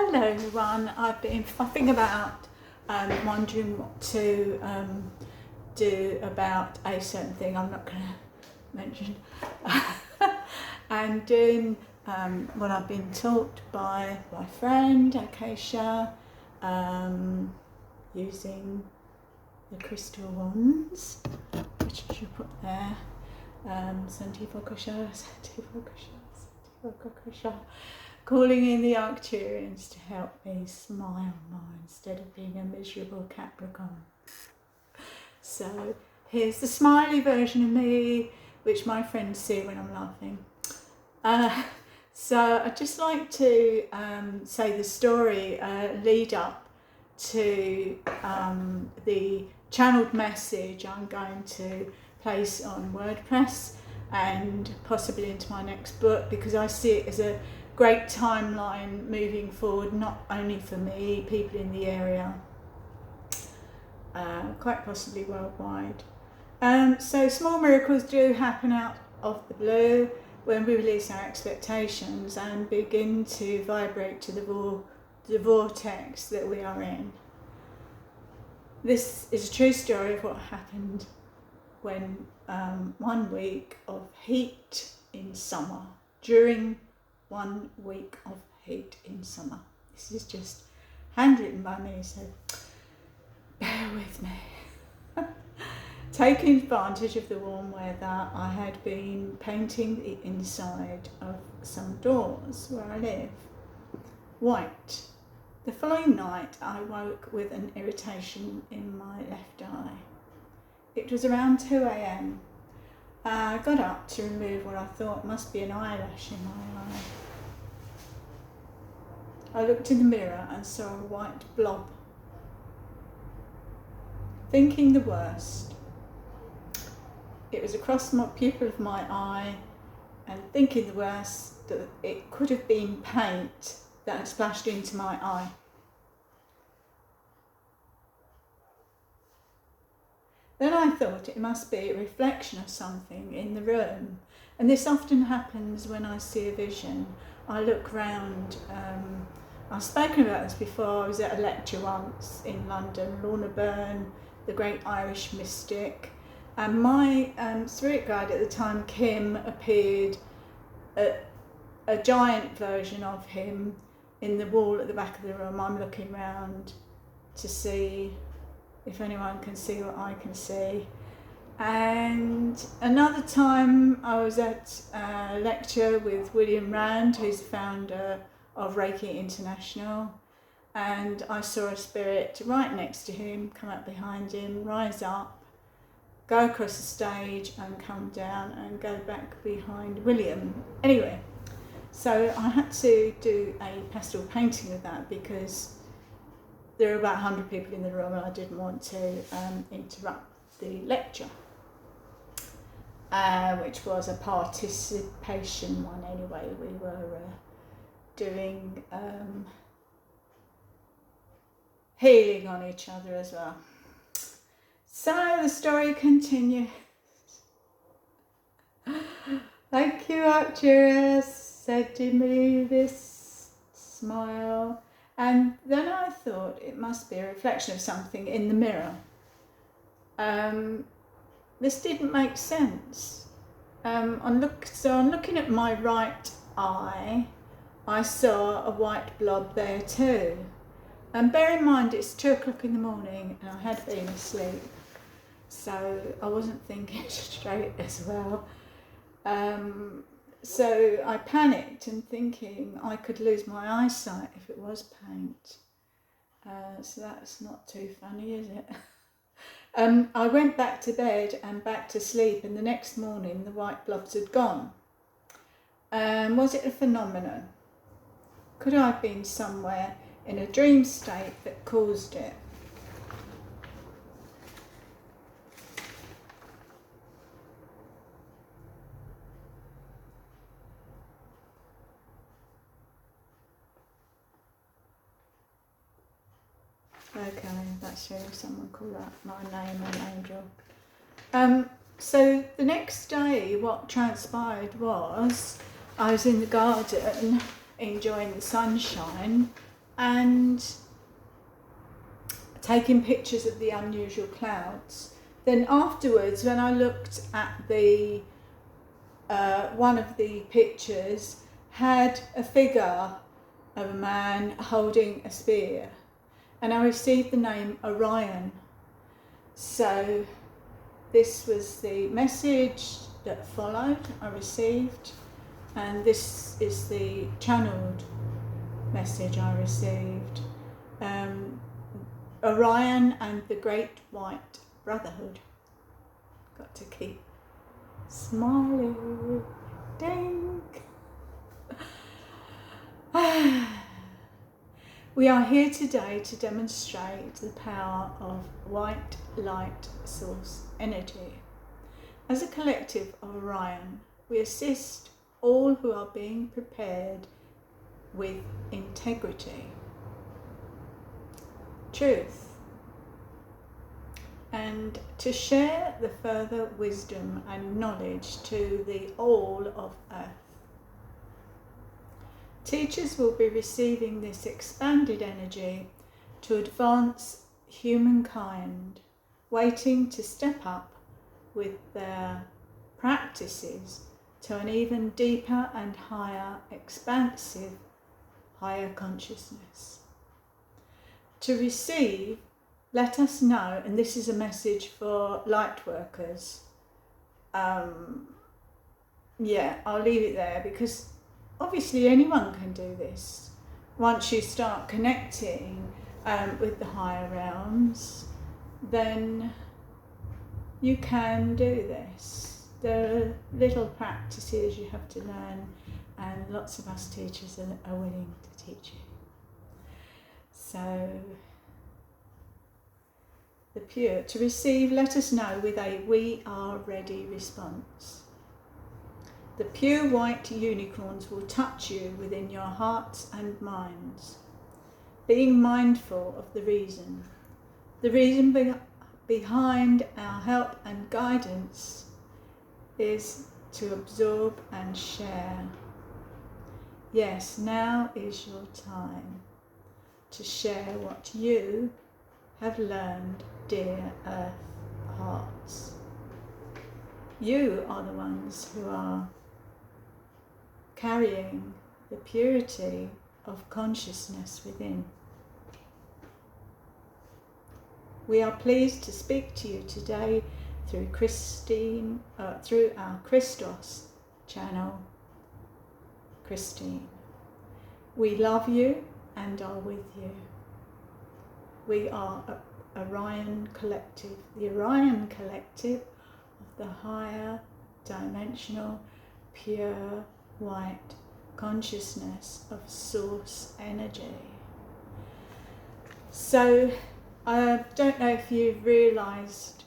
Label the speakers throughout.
Speaker 1: Hello everyone, I've been faffing about wondering what to do about a certain thing I'm not going to mention and doing what I've been taught by my friend Acacia, using the crystal wands, which I should put there, Santifokasha, calling in the Arcturians to help me smile more instead of being a miserable Capricorn. So here's the smiley version of me, which my friends see when I'm laughing. So I'd just like to say the story lead up to the channeled message I'm going to place on WordPress and possibly into my next book, because I see it as a great timeline moving forward, not only for me, people in the area, quite possibly worldwide. So small miracles do happen out of the blue when we release our expectations and begin to vibrate to the vortex that we are in. This is a true story of what happened when 1 week of heat in summer, during 1 week of heat in summer. This is just handwritten by me, so bear with me. Taking advantage of the warm weather, I had been painting the inside of some doors where I live white. The following night I woke with an irritation in my left eye. It was around 2 AM. I got up to remove what I thought must be an eyelash in my eye. I looked in the mirror and saw a white blob. Thinking the worst, it was across the pupil of my eye, and thinking the worst, that it could have been paint that had splashed into my eye. Then I thought it must be a reflection of something in the room, and this often happens when I see a vision. I look round. I've spoken about this before. I was at a lecture once in London. Lorna Byrne, the great Irish mystic, and my spirit guide at the time, Kim, appeared, a giant version of him in the wall at the back of the room. I'm looking round to see if anyone can see what I can see. And another time I was at a lecture with William Rand, who's the founder of Reiki International, and I saw a spirit right next to him, come up behind him, rise up, go across the stage and come down and go back behind William. Anyway, so I had to do a pastel painting of that because there were about 100 people in the room and I didn't want to interrupt the lecture, which was a participation one anyway. We were doing healing on each other as well. So the story continues. Thank you, Arcturus, said to me this smile. And then I thought it must be a reflection of something in the mirror. This didn't make sense. On looking at my right eye, I saw a white blob there too. And bear in mind it's 2 o'clock in the morning and I had been asleep, so I wasn't thinking straight as well. So I panicked and thinking I could lose my eyesight if it was paint. So that's not too funny, is it? I went back to bed and back to sleep, and the next morning the white blobs had gone. Was it a phenomenon? Could I have been somewhere in a dream state that caused it? Okay, that's really someone called that my name, an angel. So the next day what transpired was I was in the garden enjoying the sunshine and taking pictures of the unusual clouds. Then afterwards, when I looked at the one of the pictures, had a figure of a man holding a spear, and I received the name Orion. So this was the message that followed, I received, and this is the channeled message I received. Orion and the Great White Brotherhood. Got to keep smiling. Dink. We are here today to demonstrate the power of white light source energy. As a collective of Orion, we assist all who are being prepared with integrity, truth, and to share the further wisdom and knowledge to the all of Earth. Teachers will be receiving this expanded energy to advance humankind, waiting to step up with their practices to an even deeper and higher, expansive, higher consciousness. To receive, let us know, and this is a message for light workers. I'll leave it there, because obviously anyone can do this. Once you start connecting with the higher realms, then you can do this. There are little practices you have to learn, and lots of us teachers are willing to teach you. So, the pure. To receive, let us know with a "we are ready" response. The pure white unicorns will touch you within your hearts and minds, being mindful of the reason. The reason behind our help and guidance is to absorb and share. Yes, now is your time to share what you have learned, dear Earth hearts. You are the ones who are carrying the purity of consciousness within. We are pleased to speak to you today through through our CHRISTOS channel, Christine. We love you and are with you. We are Orion Collective, the Orion Collective of the higher dimensional, pure, white consciousness of source energy. So, I don't know if you've realised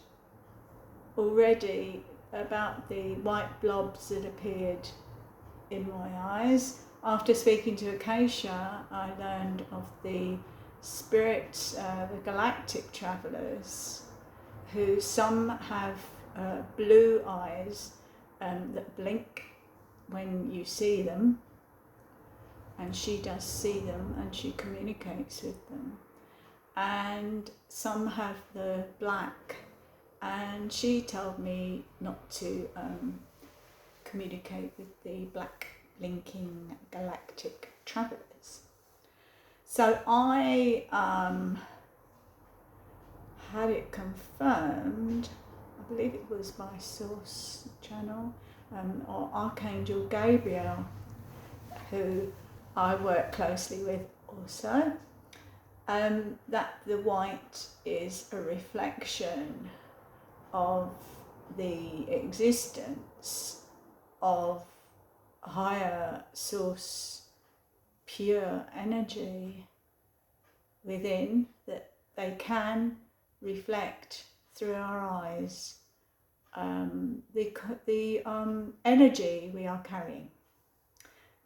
Speaker 1: already about the white blobs that appeared in my eyes. After speaking to Acacia, I learned of the spirits, the galactic travellers, who some have blue eyes that blink when you see them, and she does see them and she communicates with them. And some have the black, and she told me not to communicate with the black blinking galactic travellers. So I had it confirmed, I believe it was by Source channel, or Archangel Gabriel, who I work closely with also, that the white is a reflection of the existence of higher source pure energy within, that they can reflect through our eyes the energy we are carrying.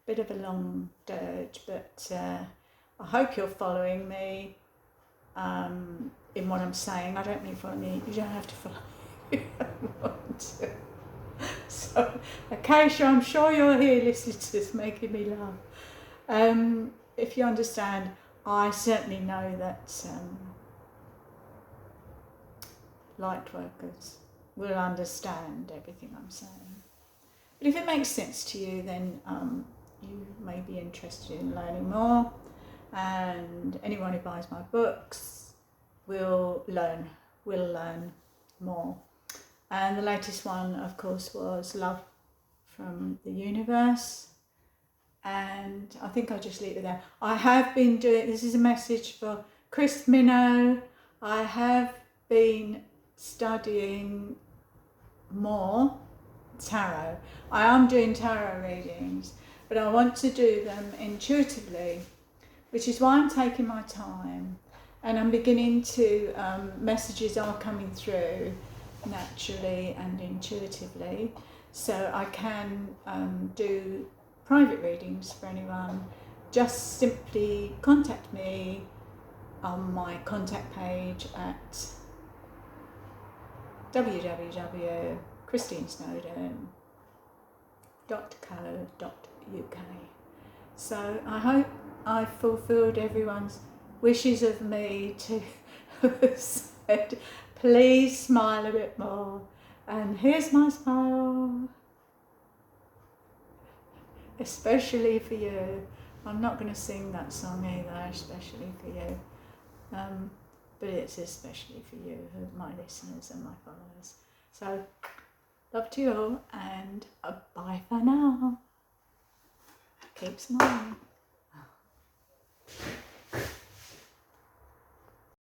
Speaker 1: Bit of a long dirge, but I hope you're following me in what I'm saying. I don't mean follow me, you don't have to follow me if you don't want to. So, Acacia, I'm sure you're here listening to this, making me laugh. If you understand I certainly know that light workers will understand everything I'm saying. But if it makes sense to you, then you may be interested in learning more, and anyone who buys my books will learn more. And the latest one, of course, was Love from the Universe, and I think I'll just leave it there. I have been doing, this is a message for Chris Minnow, I have been studying more tarot. I am doing tarot readings, but I want to do them intuitively, which is why I'm taking my time, and I'm beginning to, messages are coming through naturally and intuitively, so I can do private readings for anyone. Just simply contact me on my contact page at www.christinesnowden.co.uk. So I hope I've fulfilled everyone's wishes of me to said, please smile a bit more. And here's my smile, especially for you. I'm not going to sing that song either, especially for you. But it's especially for you, my listeners and my followers. So, love to you all, and bye for now. Keep smiling.